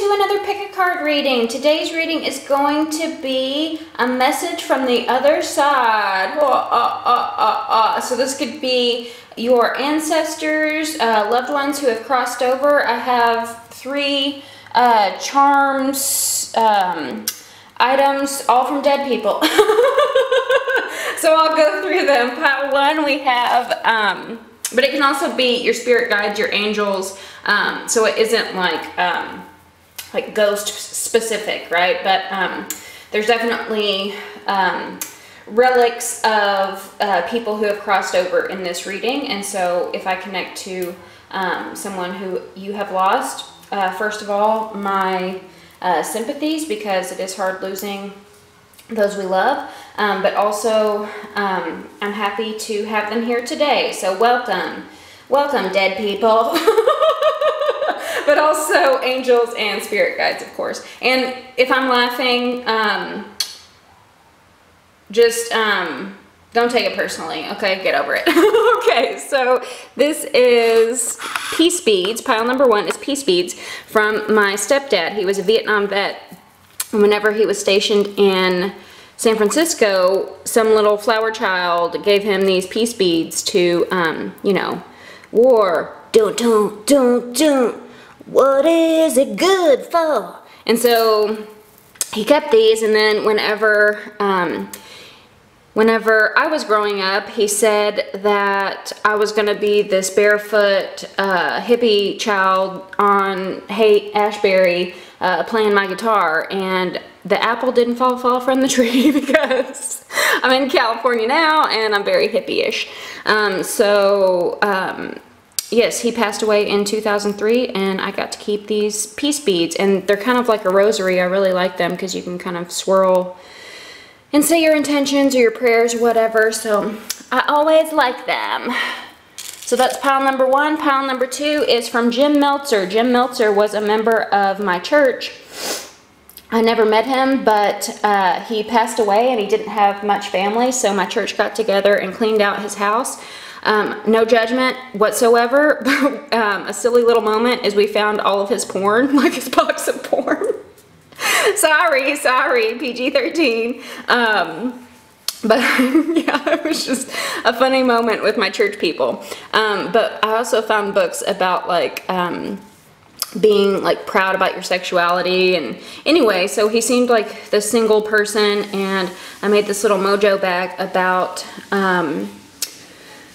to another pick a card reading. Today's reading is going to be a message from the other side. So this could be your ancestors, loved ones who have crossed over. I have 3 charms, items, all from dead people. So I'll go through them. Pile 1, we have, but it can also be your spirit guides, your angels. So it isn't like ghost specific, right? But there's definitely relics of people who have crossed over in this reading. And so if I connect to someone who you have lost, first of all, my sympathies, because it is hard losing those we love, but also I'm happy to have them here today. So welcome dead people. But also angels and spirit guides, of course. And if I'm laughing, just don't take it personally, okay? Get over it. Okay, so this is peace beads. Pile number 1 is peace beads from my stepdad. He was a Vietnam vet. Whenever he was stationed in San Francisco, some little flower child gave him these peace beads to, you know, war, don't. What is it good for? And so he kept these, and then whenever I was growing up, he said that I was going to be this barefoot hippie child on Haight-Ashbury playing my guitar, and the apple didn't fall from the tree because I'm in California now and I'm very hippie-ish. Yes, he passed away in 2003, and I got to keep these peace beads, and they're kind of like a rosary. I really like them because you can kind of swirl and say your intentions or your prayers or whatever, so I always like them. So that's pile number 1. Pile number 2 is from Jim Meltzer. Jim Meltzer was a member of my church. I never met him, but he passed away and he didn't have much family, so my church got together and cleaned out his house. No judgment whatsoever. A silly little moment is we found all of his porn, like his box of porn. sorry, PG-13. But yeah, it was just a funny moment with my church people. But I also found books about like being like proud about your sexuality, and anyway, so he seemed like the single person, and I made this little Mojo bag about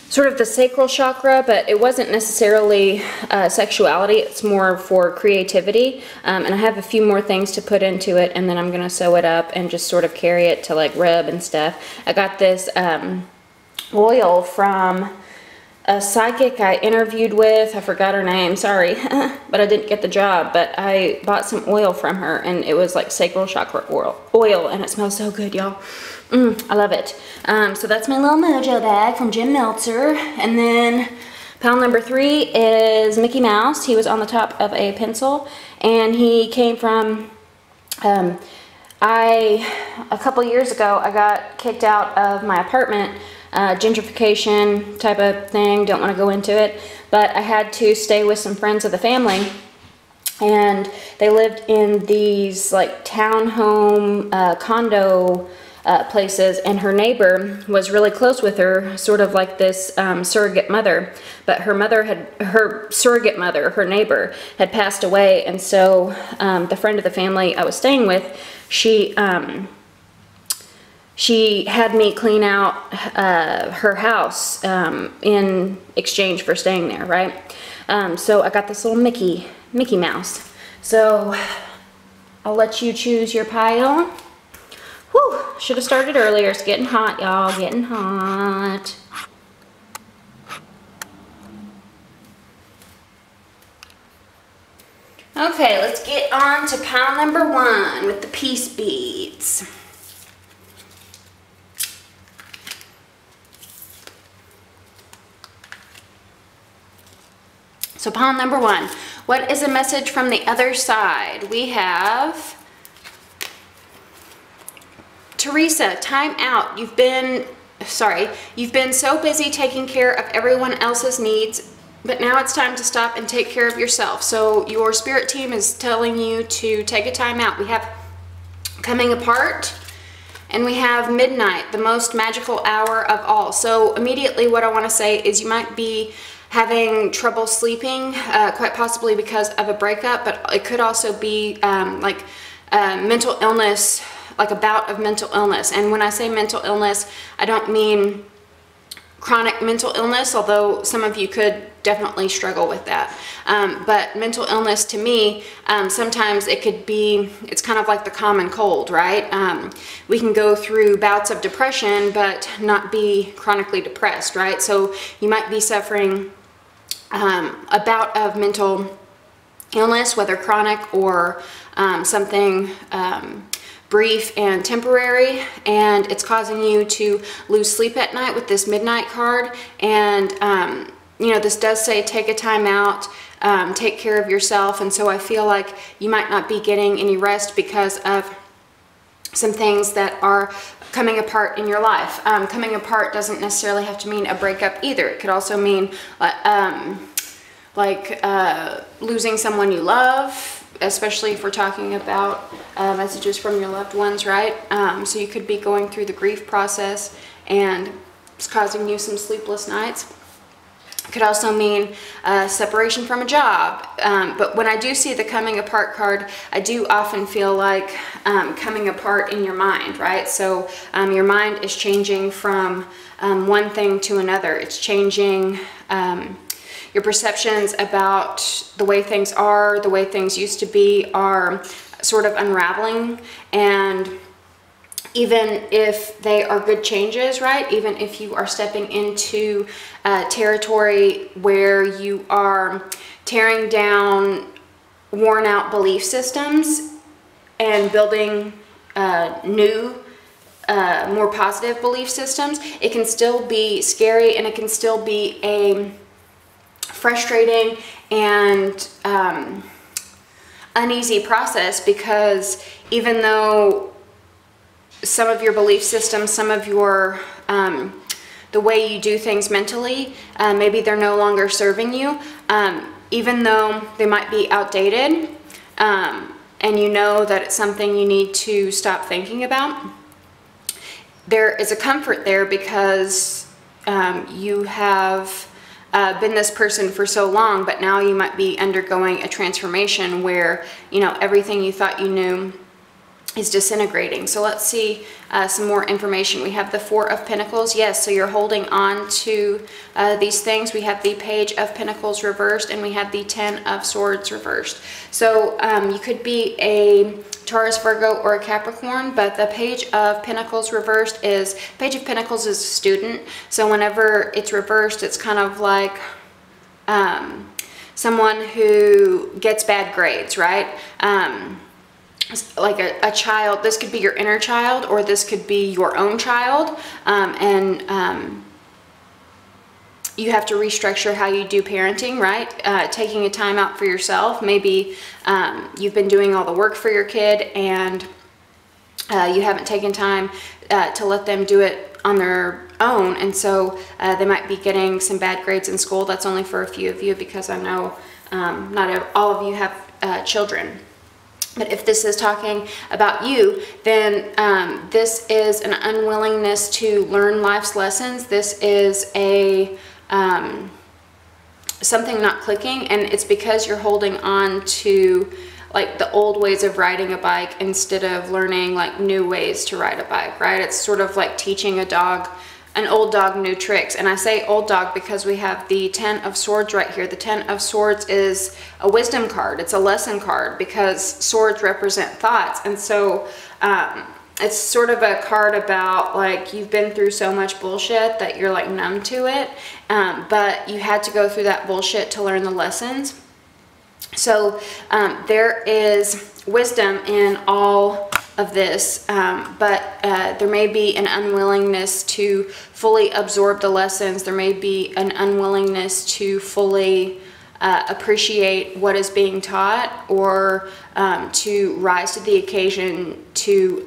sort of the sacral chakra, but it wasn't necessarily sexuality. It's more for creativity, and I have a few more things to put into it, and then I'm gonna sew it up and just sort of carry it to like rub and stuff. I got this oil from a psychic I interviewed with. I forgot her name, sorry, but I didn't get the job, but I bought some oil from her, and it was like sacral chakra oil, and it smells so good, y'all. I love it. So that's my little Mojo bag from Jim Meltzer. And then pile number 3 is Mickey Mouse. He was on the top of a pencil, and he came from, a couple years ago, I got kicked out of my apartment, gentrification type of thing, don't want to go into it, but I had to stay with some friends of the family, and they lived in these like townhome condo places, and her neighbor was really close with her, sort of like this surrogate mother, but her surrogate mother, her neighbor, had passed away, and so the friend of the family I was staying with, she had me clean out her house in exchange for staying there, right? So I got this little Mickey Mouse. So I'll let you choose your pile. Whew, should have started earlier. It's getting hot, y'all, getting hot. Okay, let's get on to pile number 1 with the peace beads. So pile number 1, what is a message from the other side? We have Teresa, time out. You've been so busy taking care of everyone else's needs But now it's time to stop and take care of yourself. So your spirit team is telling you to take a time out. We have coming apart, and we have midnight, the most magical hour of all. So immediately what I want to say is you might be having trouble sleeping, quite possibly because of a breakup, but it could also be like mental illness, like a bout of mental illness. And when I say mental illness, I don't mean chronic mental illness, although some of you could definitely struggle with that. But mental illness to me, sometimes it could be, it's kind of like the common cold, right? We can go through bouts of depression, but not be chronically depressed, right? So you might be suffering a bout of mental illness, whether chronic or something brief and temporary, and it's causing you to lose sleep at night with this midnight card. And you know, this does say take a time out, take care of yourself, and so I feel like you might not be getting any rest because of some things that are coming apart in your life. Coming apart doesn't necessarily have to mean a breakup either. It could also mean losing someone you love, especially if we're talking about messages from your loved ones, right? So you could be going through the grief process and it's causing you some sleepless nights. It could also mean separation from a job. But when I do see the coming apart card, I do often feel like coming apart in your mind, right? So your mind is changing from one thing to another. It's changing your perceptions about the way things are, the way things used to be are sort of unraveling. And even if they are good changes, right? Even if you are stepping into territory where you are tearing down worn out belief systems and building new, more positive belief systems, it can still be scary, and it can still be a frustrating and uneasy process, because even though some of your belief systems, some of your the way you do things mentally, maybe they're no longer serving you, even though they might be outdated, and you know that it's something you need to stop thinking about, there is a comfort there because you have been this person for so long, but now you might be undergoing a transformation where, you know, everything you thought you knew is disintegrating. So let's see some more information. We have the Four of Pentacles. Yes, so you're holding on to these things. We have the Page of Pentacles reversed, and we have the Ten of Swords reversed. So you could be a Taurus, Virgo, or a Capricorn, but the Page of Pentacles reversed is, Page of Pentacles is a student. So whenever it's reversed, it's kind of like someone who gets bad grades, right? Like a child. This could be your inner child, or this could be your own child, and you have to restructure how you do parenting, right? Taking a time out for yourself. Maybe you've been doing all the work for your kid, and you haven't taken time to let them do it on their own, and so they might be getting some bad grades in school. That's only for a few of you, because I know not all of you have children. But if this is talking about you, then this is an unwillingness to learn life's lessons. This is a something not clicking, and it's because you're holding on to like the old ways of riding a bike instead of learning like new ways to ride a bike, right? It's sort of like teaching a dog, an old dog, new tricks. And I say old dog because we have the Ten of Swords right here. The Ten of Swords is a wisdom card. It's a lesson card because swords represent thoughts. And so it's sort of a card about like you've been through so much bullshit that you're like numb to it. But you had to go through that bullshit to learn the lessons. So there is wisdom in all of this, but there may be an unwillingness to fully absorb the lessons. There may be an unwillingness to fully appreciate what is being taught, or to rise to the occasion to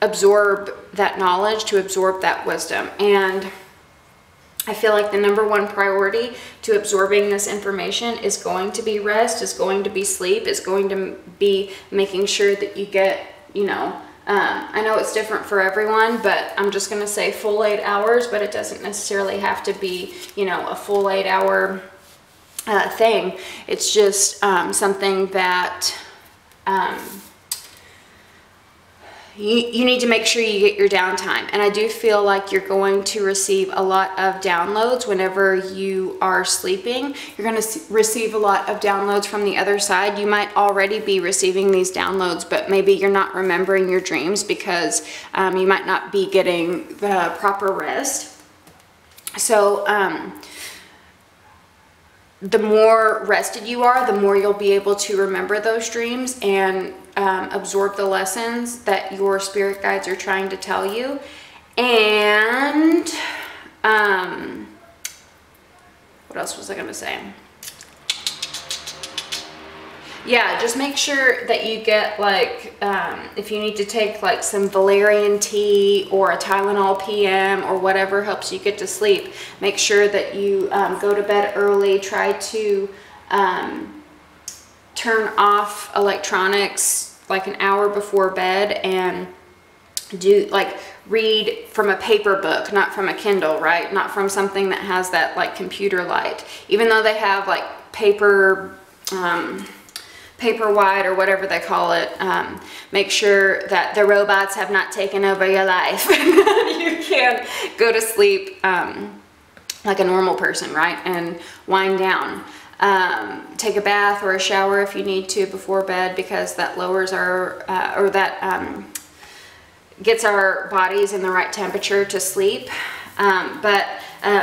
absorb that knowledge, to absorb that wisdom. And I feel like the #1 priority to absorbing this information is going to be rest, is going to be sleep, is going to be making sure that you get, you know, I know it's different for everyone, but I'm just going to say full 8 hours, but it doesn't necessarily have to be, you know, a full 8 hour thing. It's just something that you need to make sure you get your downtime. And I do feel like you're going to receive a lot of downloads whenever you are sleeping. You're going to receive a lot of downloads from the other side. You might already be receiving these downloads, but maybe you're not remembering your dreams because you might not be getting the proper rest. So the more rested you are, the more you'll be able to remember those dreams and absorb the lessons that your spirit guides are trying to tell you. And what else was I going to say? Yeah, just make sure that you get, like, if you need to take like some valerian tea or a Tylenol PM or whatever helps you get to sleep, make sure that you go to bed early. Try to turn off electronics like an hour before bed, and read from a paper book, not from a Kindle, right? Not from something that has that like computer light. Even though they have like paper white or whatever they call it, make sure that the robots have not taken over your life. You can go to sleep like a normal person, right? And wind down. Take a bath or a shower if you need to before bed, because that lowers our, gets our bodies in the right temperature to sleep. But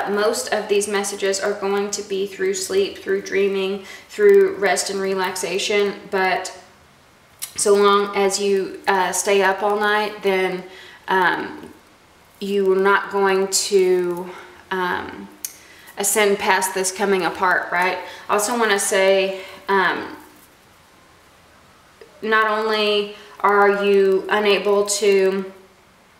most of these messages are going to be through sleep, through dreaming, through rest and relaxation. But so long as you stay up all night, then you're not going to ascend past this coming apart, right? I also want to say, not only are you unable to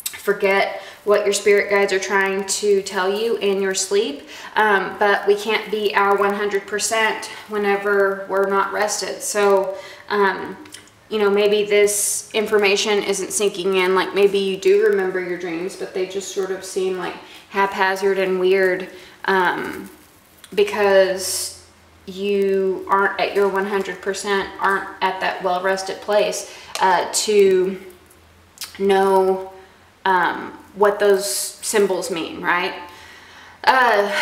forget what your spirit guides are trying to tell you in your sleep, but we can't be our 100% whenever we're not rested. So, you know, maybe this information isn't sinking in. Like, maybe you do remember your dreams, but they just sort of seem like haphazard and weird, because you aren't at your 100%, aren't at that well-rested place to know what those symbols mean, right?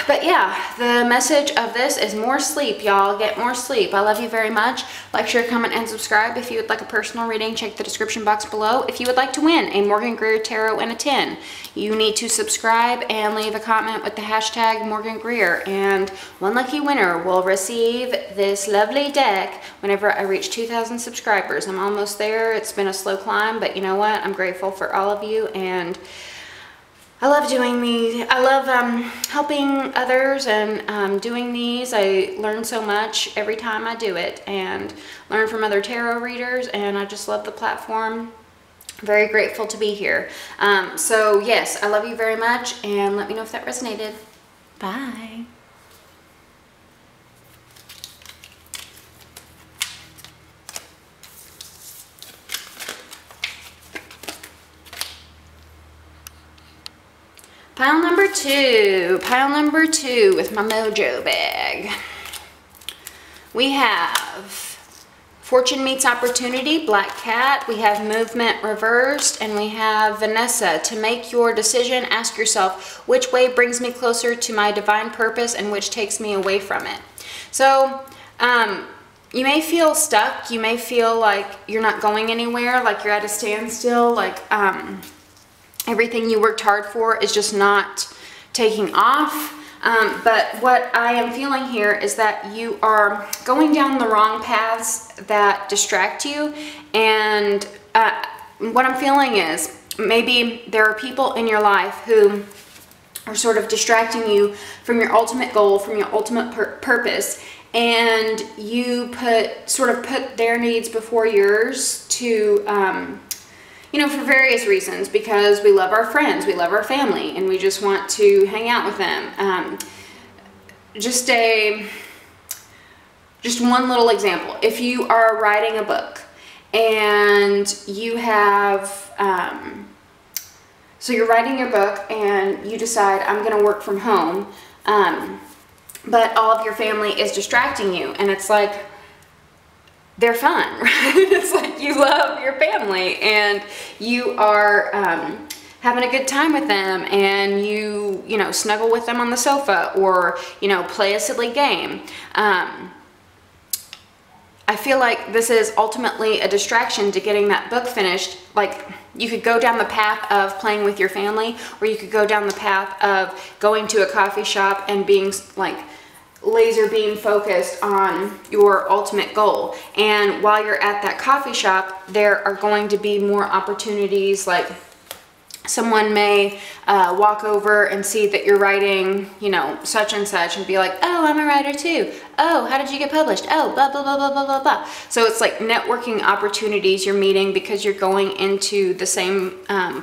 But yeah, the message of this is more sleep, y'all. Get more sleep. I love you very much. Like, share, comment, and subscribe. If you would like a personal reading, check the description box below. If you would like to win a Morgan-GREER Tarot in a tin, you need to subscribe and leave a comment with the hashtag Morgan-GREER, and one lucky winner will receive this lovely deck whenever I reach 2,000 subscribers. I'm almost there. It's been a slow climb, but you know what? I'm grateful for all of you, and I love doing these. I love helping others and doing these. I learn so much every time I do it, and learn from other tarot readers, and I just love the platform. Very grateful to be here. So yes, I love you very much, and let me know if that resonated. Bye. Pile number two with my Mojo bag. We have Fortune Meets Opportunity, Black Cat. We have Movement Reversed, and we have Vanessa. To make your decision, ask yourself, which way brings me closer to my divine purpose and which takes me away from it? So, you may feel stuck. You may feel like you're not going anywhere, like you're at a standstill, like, everything you worked hard for is just not taking off. But what I am feeling here is that you are going down the wrong paths that distract you. And what I'm feeling is maybe there are people in your life who are sort of distracting you from your ultimate goal, from your ultimate purpose. And you put their needs before yours to you know, for various reasons, because we love our friends, we love our family, and we just want to hang out with them. Just one little example. If you are writing a book and you have, so you're writing your book and you decide, I'm going to work from home, but all of your family is distracting you, and it's like, they're fun, right? It's like you love your family and you are having a good time with them, and you know, snuggle with them on the sofa, or, you know, play a silly game. I feel like this is ultimately a distraction to getting that book finished. Like, you could go down the path of playing with your family, or you could go down the path of going to a coffee shop and being like laser beam focused on your ultimate goal. And while you're at that coffee shop, there are going to be more opportunities. Like, someone may walk over and see that you're writing, you know, such and such, and be like, oh, I'm a writer too. Oh, how did you get published? Oh, blah, blah, blah, blah, blah, blah, blah. So it's like networking opportunities you're meeting because you're going into the same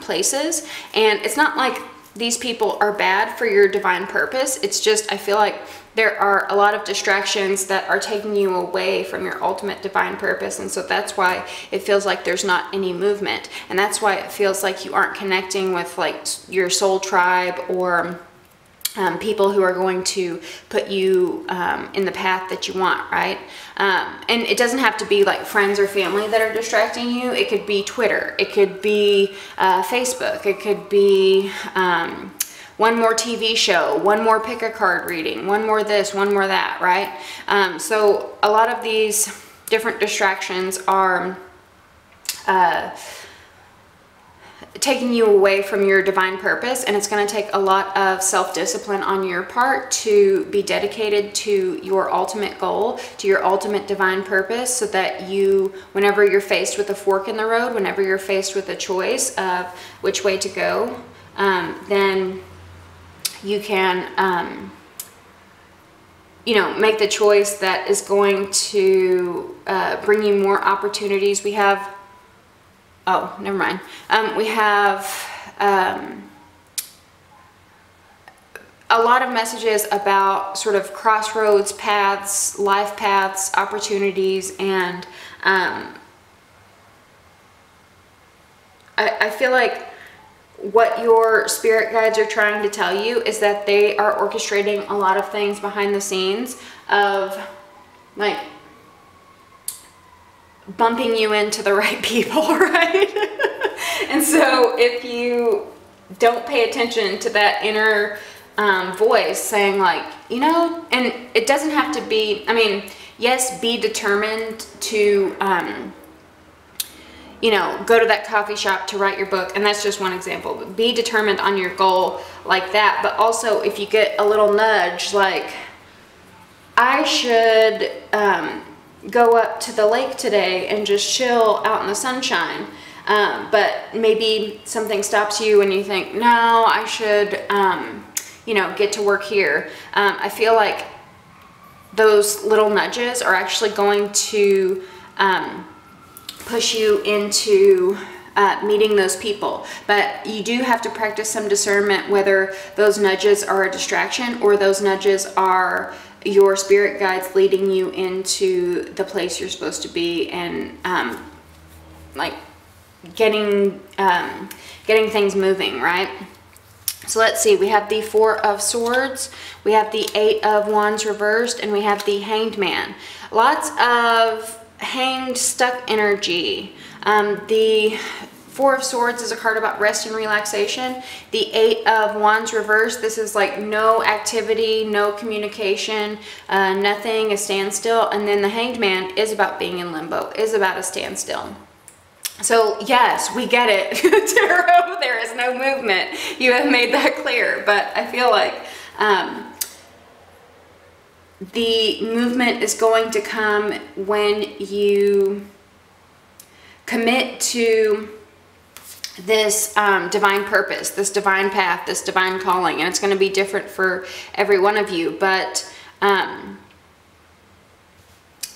places. And it's not like these people are bad for your divine purpose. It's just, I feel like there are a lot of distractions that are taking you away from your ultimate divine purpose, and so that's why it feels like there's not any movement, and that's why it feels like you aren't connecting with like your soul tribe, or people who are going to put you in the path that you want, right? And it doesn't have to be like friends or family that are distracting you. It could be Twitter, it could be Facebook, it could be one more TV show, one more pick a card reading, one more this, one more that, right? So a lot of these different distractions are taking you away from your divine purpose, and it's going to take a lot of self-discipline on your part to be dedicated to your ultimate goal, to your ultimate divine purpose, so that you, whenever you're faced with a fork in the road, whenever you're faced with a choice of which way to go, then you can, you know, make the choice that is going to bring you more opportunities. We have, oh, never mind. We have a lot of messages about sort of crossroads paths, life paths, opportunities, and I feel like what your spirit guides are trying to tell you is that they are orchestrating a lot of things behind the scenes of like bumping you into the right people, right? And so if you don't pay attention to that inner voice saying like, you know, and it doesn't have to be, I mean, yes, be determined to you know, go to that coffee shop to write your book, and that's just one example. But be determined on your goal like that. But also, if you get a little nudge, like, I should go up to the lake today and just chill out in the sunshine, but maybe something stops you and you think, no, I should, you know, get to work here. I feel like those little nudges are actually going to push you into meeting those people. But you do have to practice some discernment whether those nudges are a distraction or those nudges are your spirit guides leading you into the place you're supposed to be, and like getting things moving, right? So let's see, we have the Four of Swords, we have the Eight of Wands reversed, and we have the Hanged Man. Lots of hanged, stuck energy. The Four of Swords is a card about rest and relaxation. The Eight of Wands reversed, this is like no activity, no communication, nothing, a standstill. And then the Hanged Man is about being in limbo, is about a standstill. So yes, we get it, Tarot, there is no movement. You have made that clear, but I feel like the movement is going to come when you commit to this divine purpose, this divine path, this divine calling, and it's going to be different for every one of you, but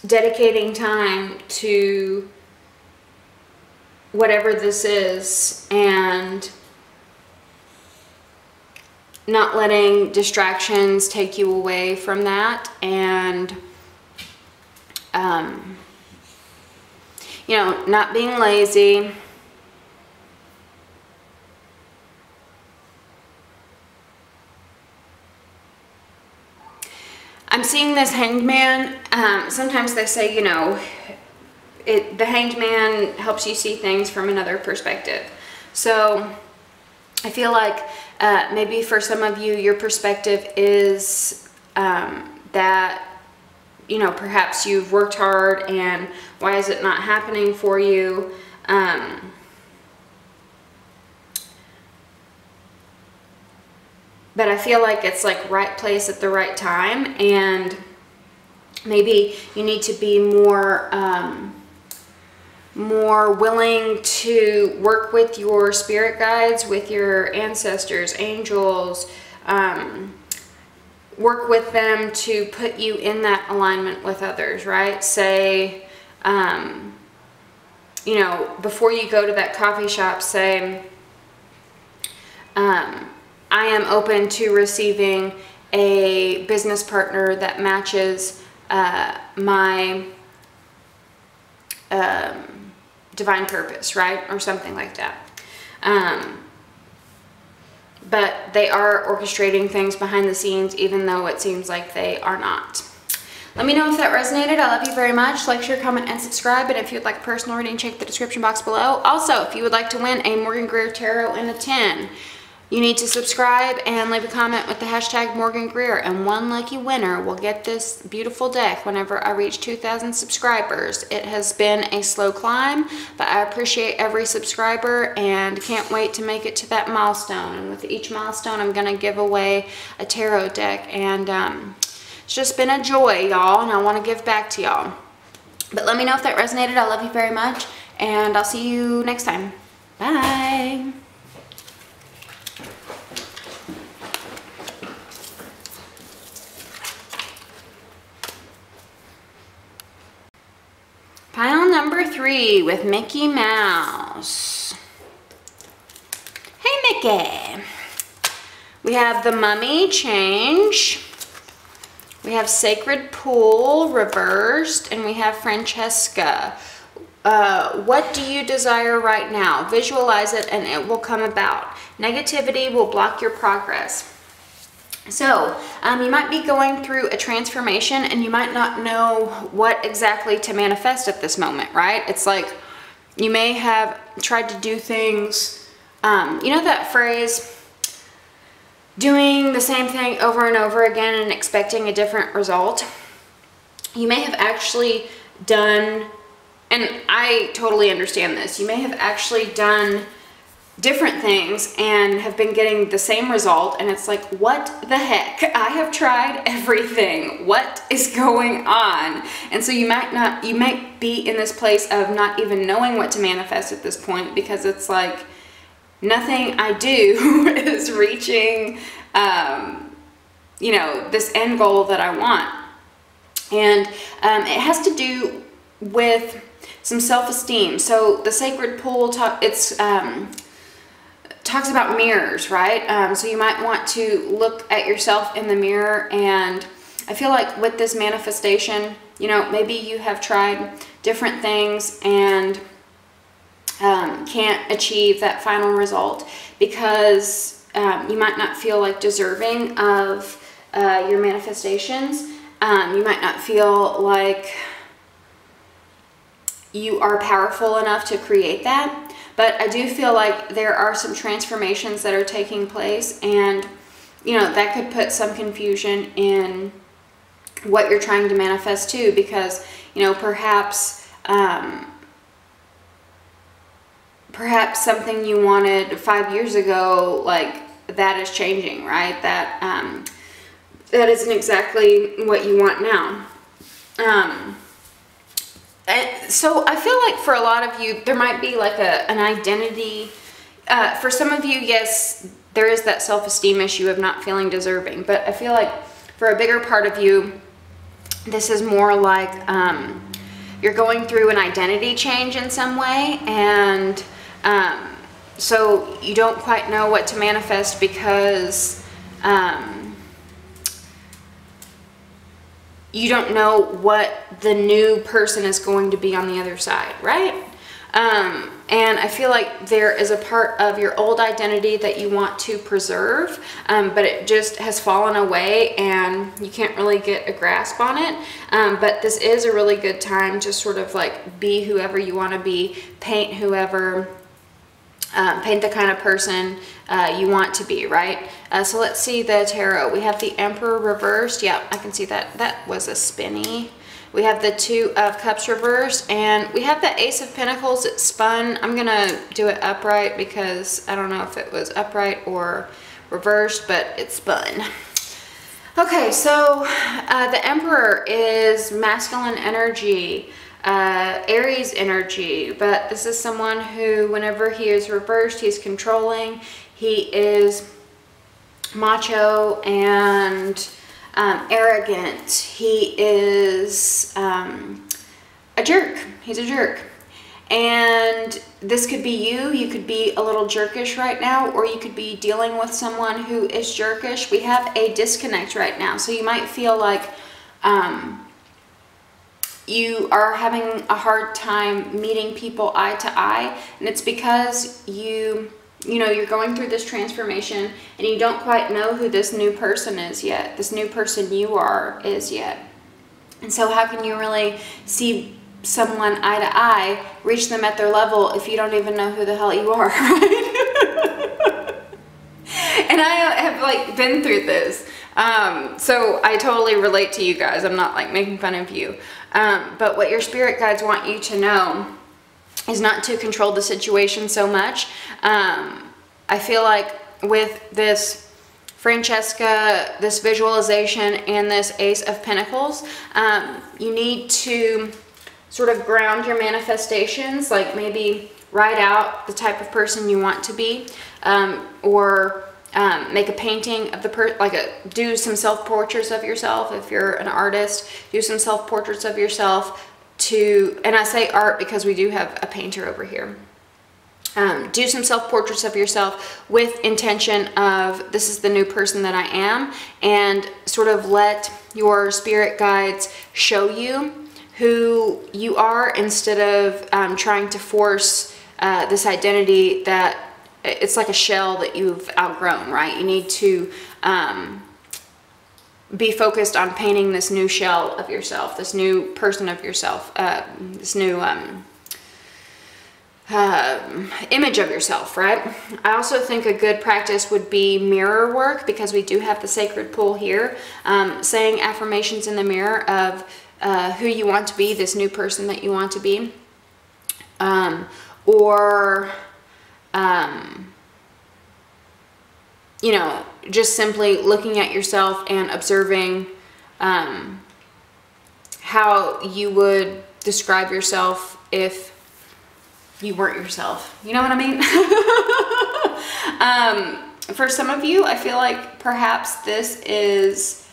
dedicating time to whatever this is and not letting distractions take you away from that, and you know, not being lazy. I'm seeing this Hanged Man. Sometimes they say, you know, the Hanged Man helps you see things from another perspective. So I feel like maybe for some of you, your perspective is that, you know, perhaps you've worked hard and why is it not happening for you? But I feel like it's like right place at the right time, and maybe you need to be more more willing to work with your spirit guides, with your ancestors, angels, work with them to put you in that alignment with others, right? Say, you know, before you go to that coffee shop, say, I am open to receiving a business partner that matches my divine purpose, right? Or something like that. But they are orchestrating things behind the scenes, even though it seems like they are not. Let me know if that resonated. I love you very much. Like, share, comment, and subscribe. And if you'd like a personal reading, check the description box below. Also, if you would like to win a Morgan-GREER Tarot in a tin, you need to subscribe and leave a comment with the hashtag Morgan-GREER, and one lucky winner will get this beautiful deck whenever I reach 2,000 subscribers. It has been a slow climb, but I appreciate every subscriber and can't wait to make it to that milestone. And with each milestone, I'm going to give away a tarot deck, and it's just been a joy, y'all, and I want to give back to y'all. But let me know if that resonated. I love you very much, and I'll see you next time. Bye. Pile number 3 with Mickey Mouse. Hey, Mickey. We have the Mummy change. We have Sacred Pool reversed, and we have Francesca. What do you desire right now? Visualize it and it will come about. Negativity will block your progress. So, you might be going through a transformation and you might not know what exactly to manifest at this moment, right? It's like you may have tried to do things, you know that phrase, doing the same thing over and over again and expecting a different result? You may have actually done, and I totally understand this, you may have actually done different things and have been getting the same result, and it's like, what the heck? I have tried everything. What is going on? And so you might be in this place of not even knowing what to manifest at this point, because it's like nothing I do is reaching you know, this end goal that I want. And it has to do with some self-esteem. So the Sacred Pool talks about mirrors, right? So you might want to look at yourself in the mirror, and I feel like with this manifestation, you know, maybe you have tried different things and can't achieve that final result because you might not feel like deserving of your manifestations. You might not feel like you are powerful enough to create that. But I do feel like there are some transformations that are taking place, and, you know, that could put some confusion in what you're trying to manifest too, because, you know, perhaps something you wanted 5 years ago, like, that is changing, right? That isn't exactly what you want now. So I feel like for a lot of you, there might be like an identity. For some of you, yes, there is that self-esteem issue of not feeling deserving. But I feel like for a bigger part of you, this is more like you're going through an identity change in some way, and so you don't quite know what to manifest because you don't know what the new person is going to be on the other side, right? And I feel like there is a part of your old identity that you want to preserve, but it just has fallen away and you can't really get a grasp on it. But this is a really good time to sort of like be whoever you want to be, paint whoever, paint the kind of person you want to be, right? So let's see the tarot. We have the Emperor reversed. Yeah, I can see that. That was a spinny. We have the Two of Cups reversed, and we have the Ace of Pentacles. It spun. I'm going to do it upright because I don't know if it was upright or reversed, but it spun. Okay, so the Emperor is masculine energy, Aries energy, but this is someone who, whenever he is reversed, he's controlling. He is macho and arrogant. He is a jerk. He's a jerk. And this could be you. You could be a little jerkish right now, or you could be dealing with someone who is jerkish. We have a disconnect right now. So you might feel like you are having a hard time meeting people eye to eye, and it's because you know, you're going through this transformation and you don't quite know who this new person is yet, this new person you are is yet. And so how can you really see someone eye to eye, reach them at their level if you don't even know who the hell you are, right? And I have like been through this. So I totally relate to you guys. I'm not like making fun of you. But what your spirit guides want you to know is not to control the situation so much. I feel like with this Francesca, this visualization, and this Ace of Pentacles, you need to sort of ground your manifestations, like maybe write out the type of person you want to be, or make a painting of the do some self-portraits of yourself. If you're an artist, do some self-portraits of yourself. And I say art because we do have a painter over here. Do some self-portraits of yourself with intention of, this is the new person that I am, and sort of let your spirit guides show you who you are instead of trying to force this identity that it's like a shell that you've outgrown, right? You need to be focused on painting this new shell of yourself, this new person of yourself, this new image of yourself, right? I also think a good practice would be mirror work, because we do have the sacred pool here, saying affirmations in the mirror of who you want to be, this new person that you want to be, or you know, just simply looking at yourself and observing how you would describe yourself if you weren't yourself. You know what I mean? For some of you, I feel like perhaps this is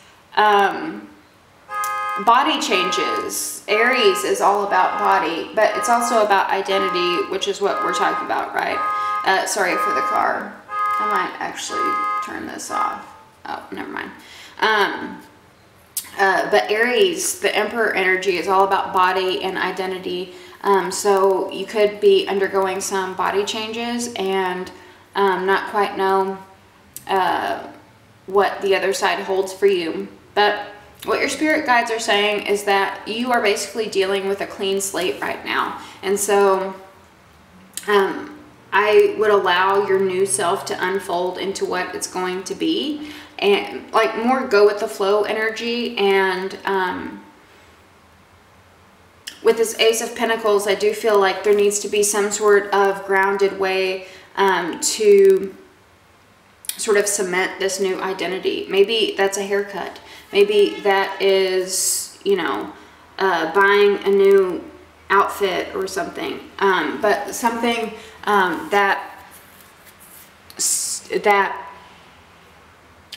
body changes. Aries is all about body, but it's also about identity, which is what we're talking about, right? Sorry for the car. I might actually turn this off. Oh, never mind. But Aries, the Emperor energy, is all about body and identity. So you could be undergoing some body changes and not quite know what the other side holds for you. But what your spirit guides are saying is that you are basically dealing with a clean slate right now. And so I would allow your new self to unfold into what it's going to be, and like more go with the flow energy. And with this Ace of Pentacles, I do feel like there needs to be some sort of grounded way to sort of cement this new identity. Maybe that's a haircut. Maybe that is, you know, buying a new outfit or something. But something that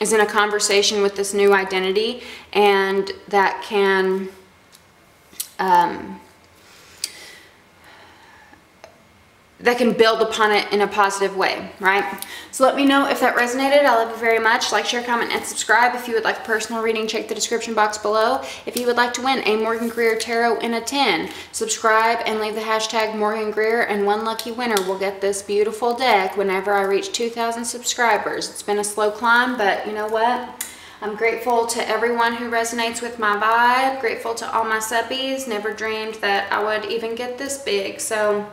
is in a conversation with this new identity, and that can that can build upon it in a positive way, right? So let me know if that resonated. I love you very much. Like, share, comment, and subscribe. If you would like a personal reading, check the description box below. If you would like to win a Morgan-GREER Tarot in a 10, subscribe and leave the hashtag Morgan-GREER, and one lucky winner will get this beautiful deck whenever I reach 2,000 subscribers. It's been a slow climb, but you know what? I'm grateful to everyone who resonates with my vibe. Grateful to all my subbies. Never dreamed that I would even get this big. So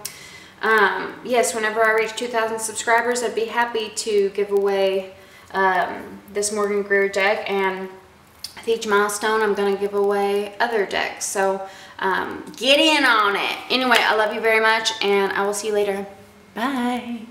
yes, whenever I reach 2,000 subscribers, I'd be happy to give away this Morgan-GREER deck, and with each milestone, I'm going to give away other decks. So get in on it. Anyway, I love you very much, and I will see you later. Bye.